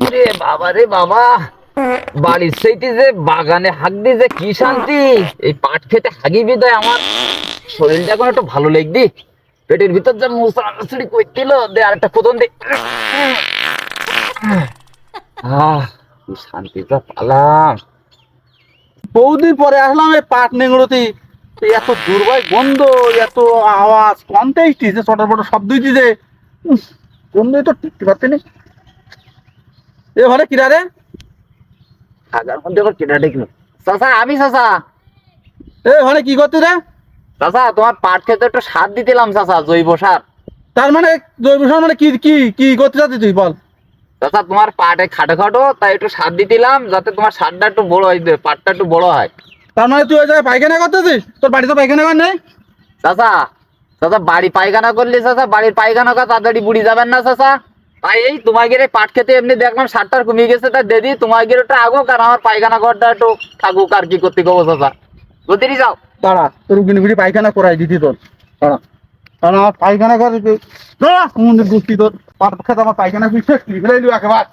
রে বাবা রে বাবা, বাড়ির সেইটি যে বাগানে হাগ দিয়ে যে কি শান্তি। এই পাট খেতে হাগি বিদায় আমার শরীরটা এখন একটু ভালো লাগদি। পেটের ভিতর যা মুসড়ি করছিল, দে আরেকটা কোদন দে। কি শান্তিটা পালাম। বহুদিন পরে আসলাম এই পাট নেংড়োতে। এত দুর্বাই গন্ধ, এত আওয়াজ, কনতেই যে চটার পটার শব্দ দিছে। গন্ধই তো টিকতে পারছি না। এ ঘরে কিরা রে? হাগার মধ্যে আবার কেটা দেখলো। চাচা, আমি চাচা। এ ঘরে কি করতে রে? চাচা, তোমার পাট খেতে একটু সার দিতেলাম চাচা, জৈব সার। তার মানে জৈব সার মানে কি কি কি করতে যাচ্ছিস তুই বল? চাচা, তোমার পাটে খাটো খাটো, তাই একটু সার দিতেলাম যাতে তোমার সারটা একটু বড় হয়, পাটটা একটু বড় হয়। তার মানে তুই ওই জায়গায় পায়খানা করতেছিস? তোর বাড়িতে পায়খানা কর নেই? চাচা, চাচা বাড়ি পায়খানা করলে চাচা বাড়ির পায়খানা কা তাড়াতাড়ি বুড়ি যাবেন না চাচা। তাই এই তোমাকে এই পাট খেতে এমনি দেখলাম সারটার কমিয়ে গেছে, তাই দিদি তোমাকে ওটা আগুক আর আমার পায়খানা ঘরটা একটু থাকুক, আর কি করতে গো চাচা। বুঝতে যাও। দাঁড়া, তোর উকিনি ফিরি পায়খানা করাই দিতি তোর। দাঁড়া, কারণ আমার পায়খানা করে দাঁড়া, কোন গোষ্ঠী তোর পাট খেতে আমার পায়খানা ফিরে ফেলাইলি একেবারে।